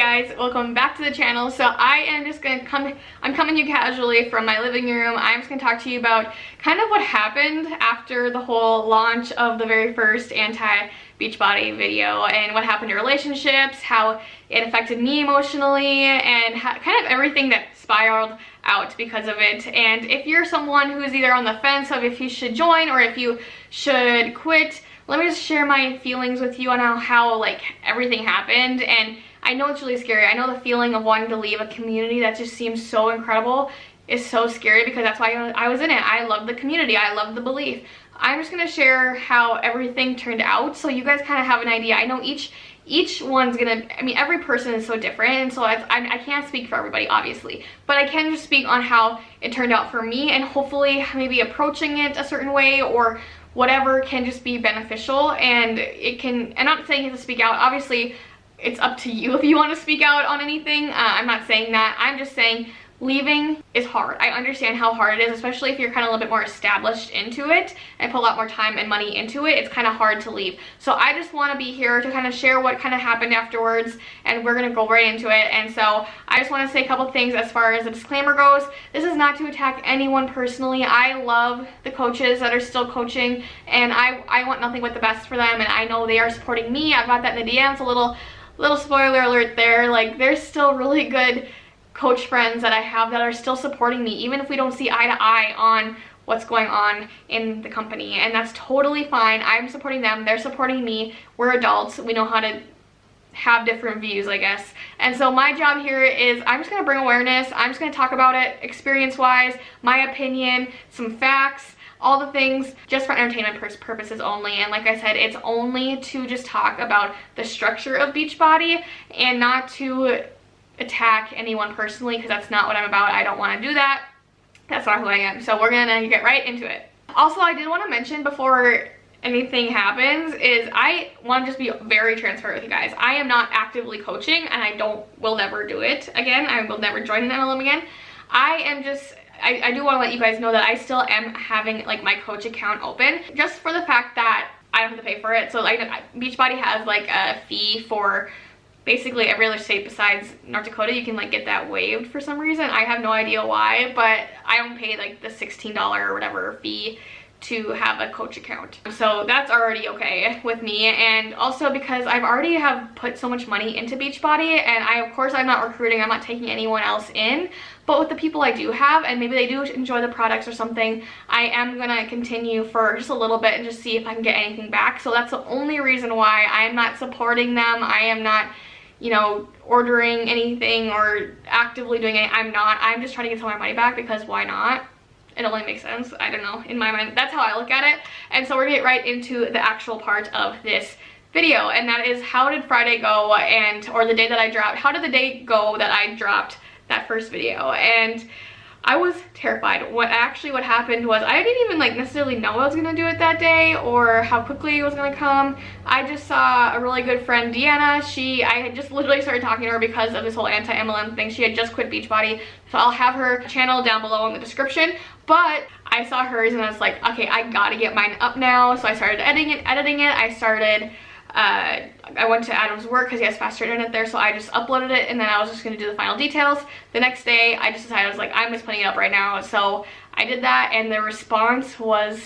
guys, welcome back to the channel. So I am just gonna I'm coming to you casually from my living room. I'm just gonna talk to you about kind of what happened after the whole launch of the very first anti-beachbody video, and what happened to relationships, how it affected me emotionally, and kind of everything that spiraled out because of it. And if you're someone who is either on the fence of if you should join or if you should quit, let me just share my feelings with you on how like everything happened. And I know it's really scary. I know the feeling of wanting to leave a community that just seems so incredible is so scary, because that's why I was in it. I love the community. I love the belief. I'm just gonna share how everything turned out so you guys kind of have an idea. I know each one's gonna, I mean, every person is so different, and so I can't speak for everybody, obviously, but I can just speak on how it turned out for me, and hopefully maybe approaching it a certain way or whatever can just be beneficial. And it can, I'm not saying you have to speak out, obviously it's up to you if you want to speak out on anything. I'm not saying that. I'm just saying leaving is hard. I understand how hard it is, especially if you're kind of a little bit more established into it and put a lot more time and money into it. It's kind of hard to leave. So I just want to be here to kind of share what kind of happened afterwards, and we're going to go right into it. And so I just want to say a couple things as far as the disclaimer goes. This is not to attack anyone personally. I love the coaches that are still coaching, and I want nothing but the best for them, and I know they are supporting me. I've got that in the DMs. A little spoiler alert there. Like, there's still really good coach friends that I have that are still supporting me, even if we don't see eye to eye on what's going on in the company, and that's totally fine. I'm supporting them, they're supporting me. We're adults, we know how to have different views, I guess. And so my job here is I'm just gonna bring awareness. I'm just gonna talk about it experience wise, my opinion, some facts, all the things, just for entertainment purposes only. And like I said, it's only to just talk about the structure of Beachbody and not to attack anyone personally, because that's not what I'm about. I don't want to do that. That's not who I am. So we're gonna get right into it. Also, I did want to mention before anything happens is I want to just be very transparent with you guys. I am not actively coaching, and I will never do it again. I will never join an MLM again. I do want to let you guys know that I still am having like my coach account open, just for the fact that I don't have to pay for it. So like Beachbody has like a fee for basically every other state besides North Dakota. You can like get that waived for some reason. I have no idea why, but I don't pay like the $16 or whatever fee to have a coach account. So that's already okay with me. And also because I've already have put so much money into Beachbody, and of course I'm not recruiting, I'm not taking anyone else in, but with the people I do have, and maybe they do enjoy the products or something, I am gonna continue for just a little bit and just see if I can get anything back. So that's the only reason why I'm not supporting them. I am not, you know, ordering anything or actively doing it. I'm just trying to get some of my money back, because why not? It only makes sense. I don't know, in my mind, that's how I look at it. And so we're gonna get right into the actual part of this video, and that is, how did Friday go, or the day that I dropped, how did the day go that I dropped that first video? And I was terrified. What happened was, I didn't even like necessarily know I was gonna do it that day or how quickly it was gonna come. I just saw a really good friend, Deanna. I had just literally started talking to her because of this whole anti-MLM thing. She had just quit Beachbody, so I'll have her channel down below in the description. But I saw hers and I was like, okay, I gotta get mine up now. So I started editing it. I went to Adam's work because he has faster internet there, so I just uploaded it, and then I was just going to do the final details. The next day, I just decided, I was like, I'm just putting it up right now. So I did that, and the response was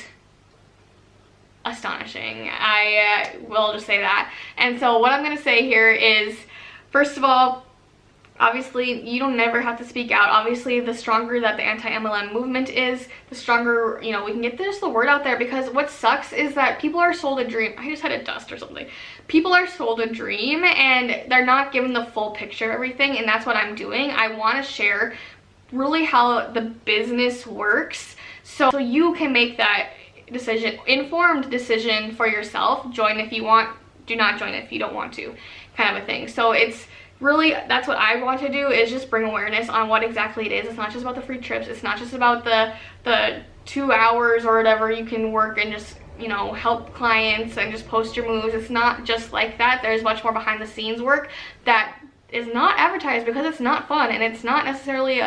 astonishing. I will just say that. And so what I'm going to say here is, first of all, obviously, you don't never have to speak out. Obviously, the stronger that the anti-MLM movement is, the stronger, you know, we can get the word out there. Because what sucks is that people are sold a dream. I just had a dust or something. People are sold a dream, and they're not given the full picture of everything, and that's what I'm doing. I want to share really how the business works, so you can make that decision, informed decision for yourself. Join if you want, do not join if you don't want to, kind of a thing. So it's really, that's what I want to do, is just bring awareness on what exactly it is. It's not just about the free trips. It's not just about the 2 hours or whatever you can work and just, you know, help clients and just post your moves. It's not just like that. There's much more behind the scenes work that is not advertised, because it's not fun and it's not necessarily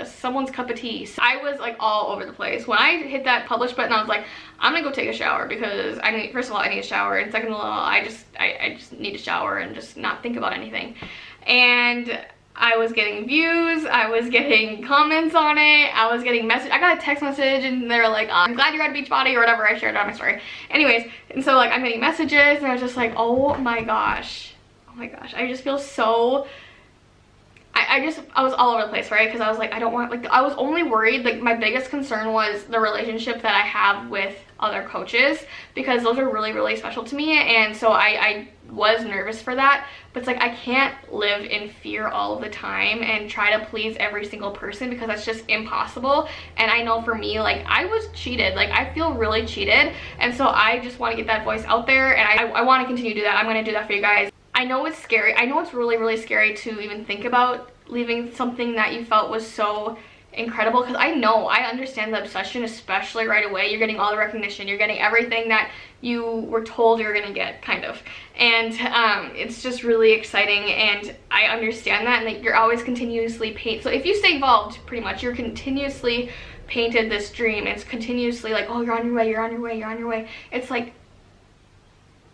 someone's cup of tea. So I was like all over the place. When I hit that publish button, I was like, I'm gonna go take a shower, because I need, first of all, I need a shower, and second of all, I just need to shower and just not think about anything. and I was getting views, I was getting comments on it, I was getting message. I got a text message and they're like, I'm glad you're at Beachbody or whatever. I shared it on my story. Anyways, and so like I'm getting messages and I was just like, oh my gosh, I just feel so, I was all over the place, right? Because I was like, I don't want, like, I was only worried, like, my biggest concern was the relationship that I have with other coaches, because those are really, really special to me, and so I was nervous for that. But it's like, I can't live in fear all of the time and try to please every single person, because that's just impossible. And I know for me, like, I was cheated, like, I feel really cheated, and so I just want to get that voice out there, and I want to continue to do that. I'm going to do that for you guys. I know it's scary. I know it's really, really scary to even think about leaving something that you felt was so incredible, because I understand the obsession, especially right away. You're getting all the recognition, you're getting everything that you were told you're gonna get, kind of, and it's just really exciting, and I understand that, and that you're always continuously so if you stay involved, pretty much you're continuously painted this dream. It's continuously like, oh, you're on your way, you're on your way, you're on your way. It's like,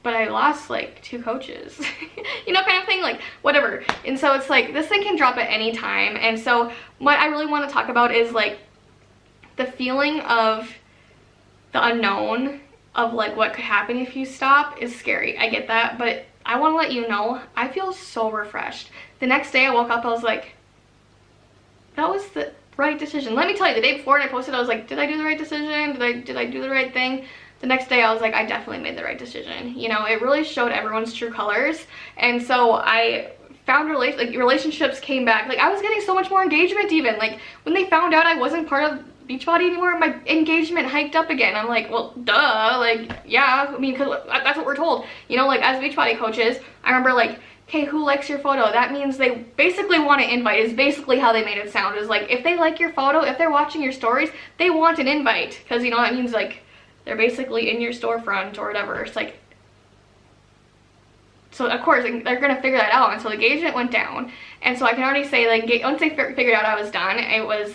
but I lost like 2 coaches, you know, kind of thing, like whatever. And so it's like, this thing can drop at any time. And so what I really want to talk about is like the feeling of the unknown, of like what could happen if you stop is scary. I get that, but I want to let you know, I feel so refreshed. The next day I woke up, I was like, that was the right decision. Let me tell you, the day before I posted, I was like, did I do the right decision? Did I do the right thing? The next day I was like, I definitely made the right decision. You know, it really showed everyone's true colors. And so I found relationships came back. Like, I was getting so much more engagement even. Like, when they found out I wasn't part of Beachbody anymore, my engagement hiked up again. I'm like, well, duh, like, yeah, I mean, because that's what we're told. You know, like, as Beachbody coaches, I remember like, okay, who likes your photo? That means they basically want to invite, is basically how they made it sound. Is like, if they like your photo, if they're watching your stories, they want an invite. Because, you know, that means like, they're basically in your storefront or whatever. It's like, so of course they're gonna figure that out. And so the engagement went down, and so I can already say, like, once they figured out I was done, it was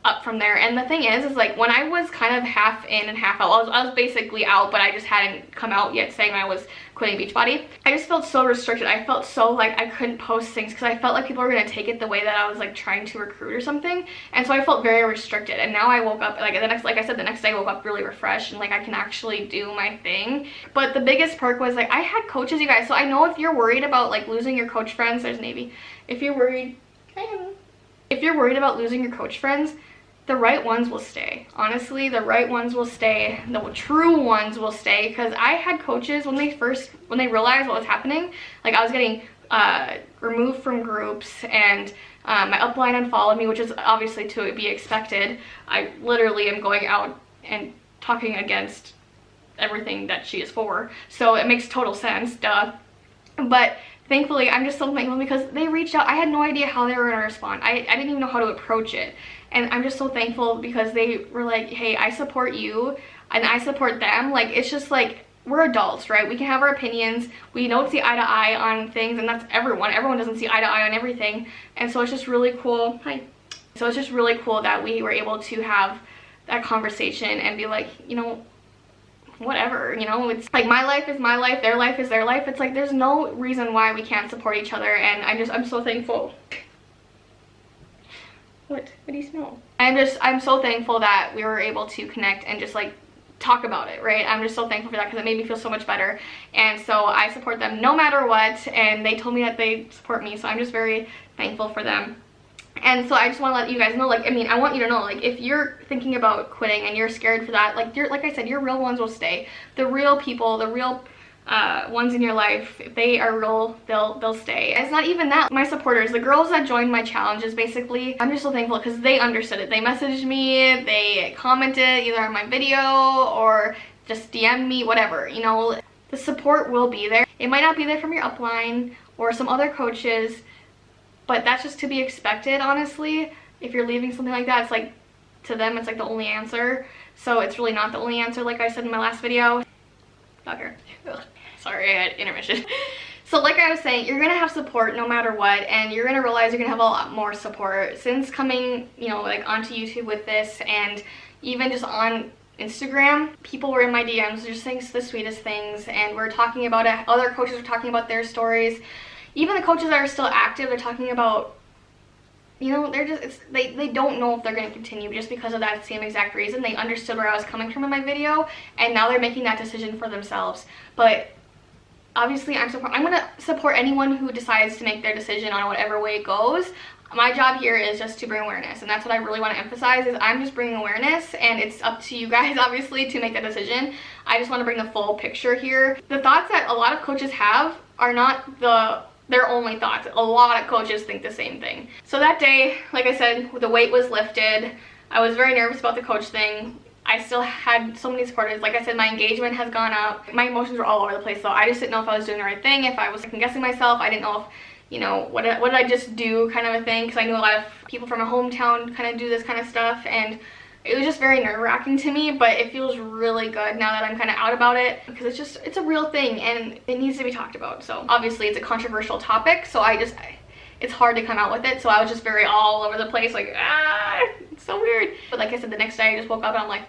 up from there. And the thing is like, when I was kind of half in and half out, I was basically out, but I just hadn't come out yet saying I was quitting Beachbody. I just felt so restricted. I felt so like I couldn't post things because I felt like people were gonna take it the way that I was like trying to recruit or something. And so I felt very restricted. And now I woke up like I said, the next day I woke up really refreshed and like I can actually do my thing. But the biggest perk was like, I had coaches, you guys. So I know if you're worried about like losing your coach friends, there's Navy. If you're worried about losing your coach friends, the right ones will stay. Honestly, the right ones will stay. The true ones will stay. Because I had coaches when they realized what was happening, like I was getting removed from groups, and my upline unfollowed me, which is obviously to be expected. I literally am going out and talking against everything that she is for, so it makes total sense, duh. But thankfully, I'm just so thankful because they reached out. I had no idea how they were gonna respond. I didn't even know how to approach it. And I'm just so thankful because they were like, hey, I support you and I support them. Like, it's just like, we're adults, right? We can have our opinions. We don't see eye to eye on things, and that's everyone. Everyone doesn't see eye to eye on everything. And so it's just really cool. Hi. So it's just really cool that we were able to have that conversation and be like, you know, whatever, you know, it's like, my life is my life, their life is their life. It's like, there's no reason why we can't support each other. And I'm so thankful. What do you smell? I'm so thankful that we were able to connect and just like talk about it, right? I'm just so thankful for that because it made me feel so much better. And so I support them no matter what, and they told me that they support me, so I'm just very thankful for them. And so I just want to let you guys know, like, I mean, I want you to know, like, if you're thinking about quitting and you're scared for that, like, like I said, your real ones will stay. The real people, the real ones in your life, if they are real, they'll stay. It's not even that. My supporters, the girls that joined my challenges, basically, I'm just so thankful because they understood it. They messaged me, they commented either on my video or just DM'd me, whatever, you know. The support will be there. It might not be there from your upline or some other coaches, but that's just to be expected, honestly. If you're leaving something like that, it's like, to them, it's like the only answer. So it's really not the only answer, like I said in my last video. Okay. Sorry, I had intermission. So like I was saying, you're gonna have support no matter what, and you're gonna realize you're gonna have a lot more support. Since coming, you know, like onto YouTube with this, and even just on Instagram, people were in my DMs just saying the sweetest things, and we're talking about it. Other coaches were talking about their stories. even the coaches that are still active, they're talking about, you know, they're just, they don't know if they're going to continue just because of that same exact reason. They understood where I was coming from in my video, and now they're making that decision for themselves. But obviously I'm going to support anyone who decides to make their decision on whatever way it goes. My job here is just to bring awareness, and that's what I really want to emphasize, is I'm just bringing awareness, and it's up to you guys obviously to make that decision. I just want to bring the full picture here. The thoughts that a lot of coaches have are not their only thoughts. A lot of coaches think the same thing. So that day, like I said, the weight was lifted. I was very nervous about the coach thing. I still had so many supporters. Like I said, my engagement has gone up. My emotions were all over the place, so I just didn't know if I was doing the right thing, if I was second guessing myself. I didn't know if, you know, what did I just do kind of a thing, because I knew a lot of people from my hometown kind of do this kind of stuff, and it was just very nerve-wracking to me. But it feels really good now that I'm kind of out about it, because it's a real thing and it needs to be talked about. So obviously it's a controversial topic, so it's hard to come out with it. So I was just very all over the place, like, it's so weird. But like I said, the next day I just woke up and I'm like,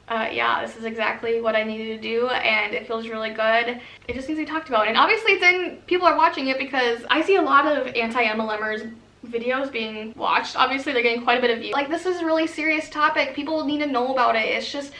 yeah, this is exactly what I needed to do, and it feels really good. It just needs to be talked about, and obviously then people are watching it, because I see a lot of anti-MLMers videos being watched. Obviously they're getting quite a bit of views. Like, this is a really serious topic. People need to know about it. It's just,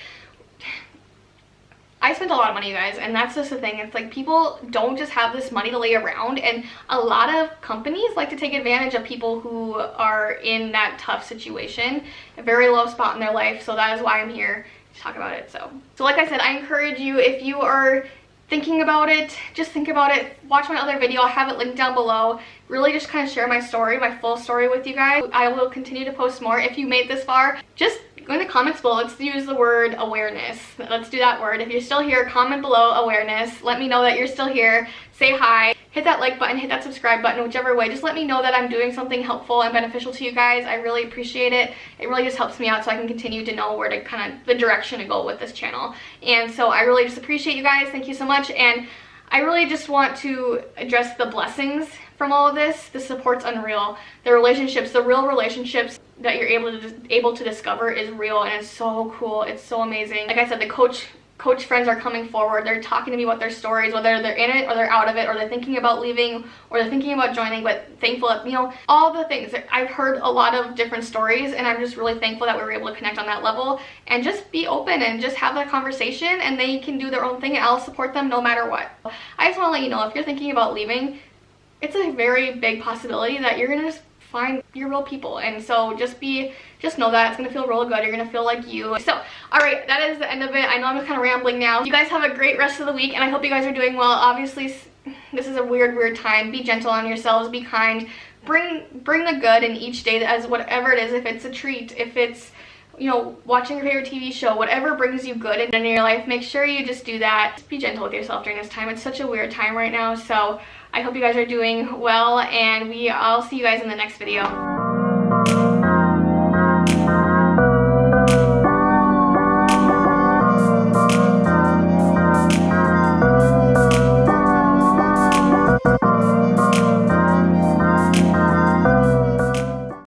I spent a lot of money, you guys, and that's just the thing. It's like, people don't just have this money to lay around, and a lot of companies like to take advantage of people who are in that tough situation, a very low spot in their life. So that is why I'm here to talk about it. So like I said, I encourage you, if you are thinking about it, just think about it. Watch my other video. I'll have it linked down below. Really just kind of share my story, my full story with you guys. I will continue to post more. If you made this far, just go in the comments below. Let's use the word awareness. Let's do that word. If you're still here, comment below awareness. Let me know that you're still here. Say hi. Hit that like button, hit that subscribe button, whichever way. Just let me know that I'm doing something helpful and beneficial to you guys. I really appreciate it. It really just helps me out so I can continue to know where to kind of the direction to go with this channel. And so I really just appreciate you guys. Thank you so much. And I really just want to address the blessings from all of this. The support's unreal. The relationships, the real relationships that you're able to discover is real, and it's so cool. It's so amazing. Like I said, the coach friends are coming forward. They're talking to me about their stories, whether they're in it or they're out of it, or they're thinking about leaving or they're thinking about joining, but thankful that, you know, all the things. I've heard a lot of different stories, and I'm just really thankful that we were able to connect on that level and just be open and just have that conversation, and they can do their own thing, and I'll support them no matter what. I just want to let you know, if you're thinking about leaving, it's a very big possibility that you're gonna just find your real people, and so just know that it's gonna feel real good. You're gonna feel like you. So all right, that is the end of it. I know I'm kind of rambling now. You guys have a great rest of the week, and I hope you guys are doing well. Obviously this is a weird time. Be gentle on yourselves, be kind, bring the good in each day, as whatever it is. If it's a treat, if it's, you know, watching your favorite TV show, whatever brings you good in your life, make sure you just do that. Just be gentle with yourself during this time. It's such a weird time right now. So I hope you guys are doing well, and I'll see you guys in the next video.